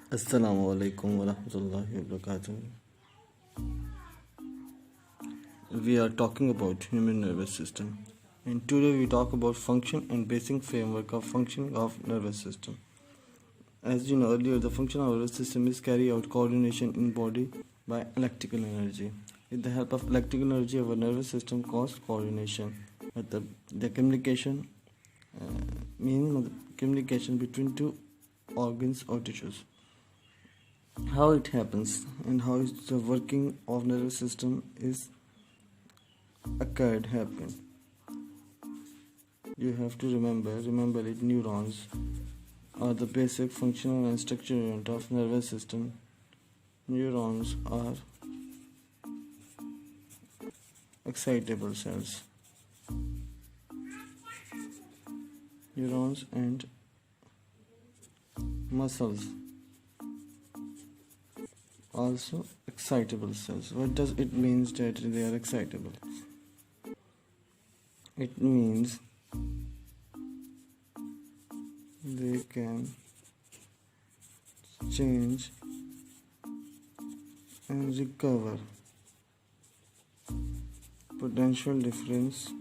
Assalamu alaikum warahmatullahi wabarakatuh. We are talking about human nervous system, and today we talk about function and basic framework of functioning of nervous system. As you know earlier, the function of nervous system is carry out coordination in body by electrical energy. With the help of electrical energy, our nervous system causes coordination. But the communication, meaning of the communication between two organs or tissues. How it happens and how the working of nervous system is happen. You have to remember it. Neurons are the basic functional and structural unit of nervous system. Neurons are excitable cells. Neurons and muscles also excitable cells. What does it mean that they are excitable? It means they can change and recover potential difference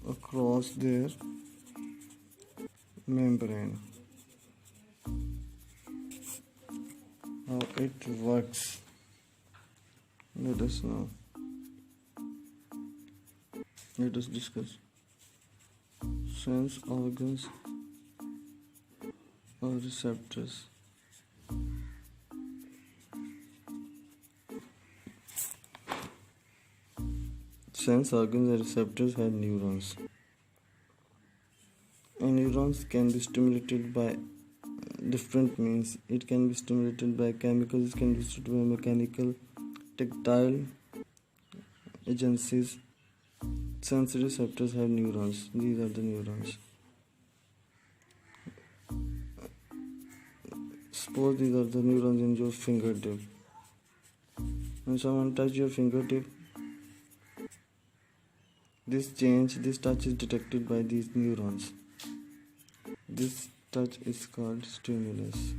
across their membrane. How it works, let us know. Let us discuss. Sense organs or receptors. Sense organs and receptors have neurons. And neurons can be stimulated by different means. It can be stimulated by chemicals, it can be stimulated by mechanical, tactile agencies. Sensory receptors have neurons. These are the neurons. Suppose these are the neurons in your fingertip. When someone touches your fingertip, this touch is detected by these neurons. This touch is called stimulus.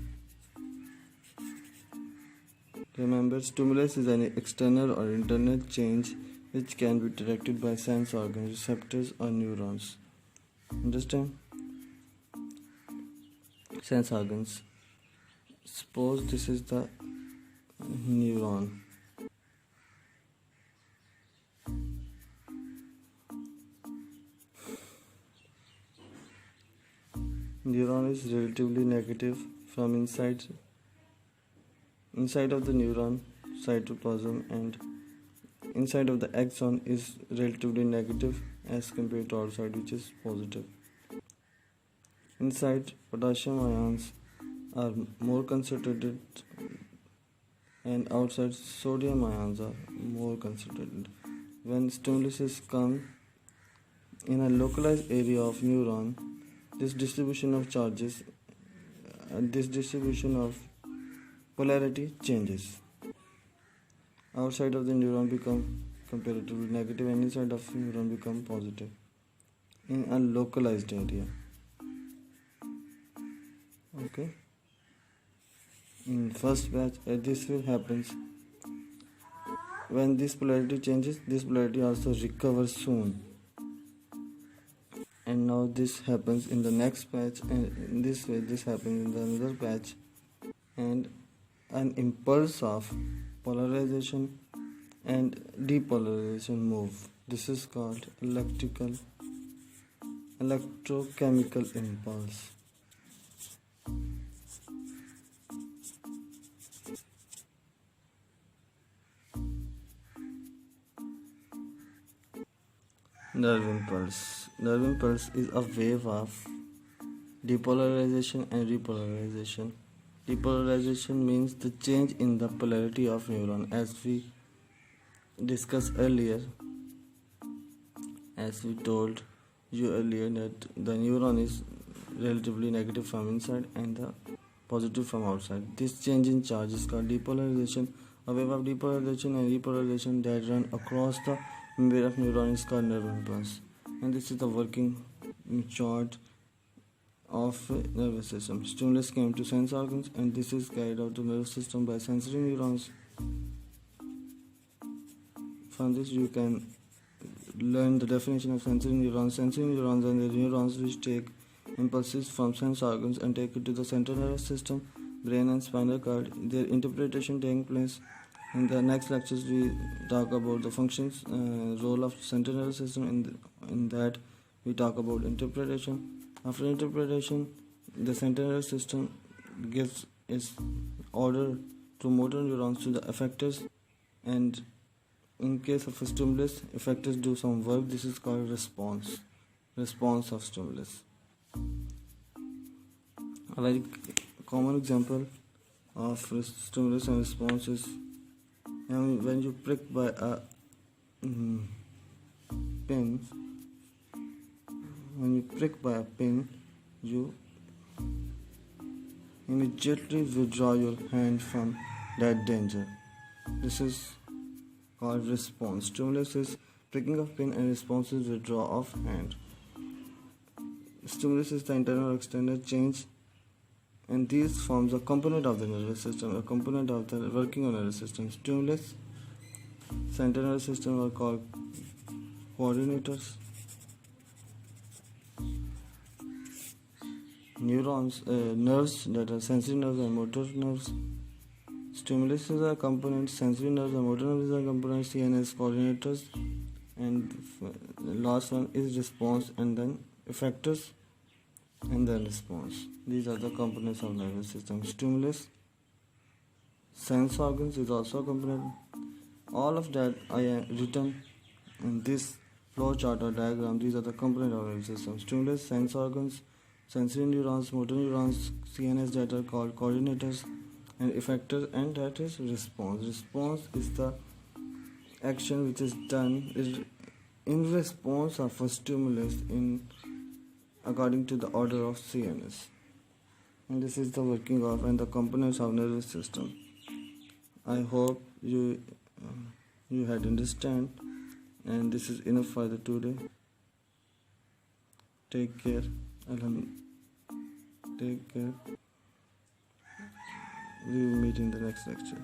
Remember, stimulus is an external or internal change which can be detected by sense organs, receptors, or neurons. Understand? Sense organs. Suppose this is the neuron. Neuron is relatively negative from inside of the neuron cytoplasm, and inside of the axon is relatively negative as compared to outside, which is positive. Inside, potassium ions are more concentrated, and outside sodium ions are more concentrated. When stimuluses come in a localized area of neuron, this distribution of charges, this distribution of polarity changes. Outside of the neuron become comparatively negative and inside of the neuron become positive in a localized area. Okay. In first batch, this will happen when this polarity changes. This polarity also recovers soon. And now this happens in the next patch, and in this way this happens in the another patch, and an impulse of polarization and depolarization move. This is called electrochemical impulse. Nerve impulse. Nerve impulse is a wave of depolarization and repolarization. Depolarization means the change in the polarity of neuron, as we discussed earlier. As we told you earlier, that the neuron is relatively negative from inside and the positive from outside. This change in charge is called depolarization. A wave of depolarization and repolarization that run across the where of neuron is called nerve impulse. And this is the working chart of nervous system. Stimulus came to sense organs, and this is carried out to nervous system by sensory neurons. From this you can learn the definition of sensory neurons. Sensory neurons are the neurons which take impulses from sense organs and take it to the central nervous system, brain and spinal cord. Their interpretation taking place. In the next lectures we talk about the functions, role of central nervous system. In that we talk about interpretation. After interpretation, the central nervous system gives its order to motor neurons to the effectors, and in case of a stimulus, effectors do some work. This is called response of stimulus. A very common example of stimulus and response is when you prick by a pin. When you prick by a pin, you immediately withdraw your hand from that danger. This is called response. Stimulus is pricking of pin and response is withdrawal of hand. Stimulus is the internal or external change, and these forms a component of the nervous system, a component of the working on nervous system. Stimulus, central nervous system are called coordinators. Neurons, nerves, that are sensory nerves and motor nerves. Stimulus is a component, sensory nerves and motor nerves are components, CNS coordinators, and the last one is response, and then effectors, and then response. These are the components of nervous system. Stimulus, sense organs is also a component. All of that I have written in this flow chart or diagram. These are the components of nervous system. Stimulus, sense organs, sensory neurons, motor neurons, CNS that are called coordinators, and effectors, and that is response. Response is the action which is done in response of a stimulus according to the order of CNS. And this is the working of and the components of nervous system. I hope you had understand, and this is enough for the today. Take care. Take care. We will meet in the next lecture.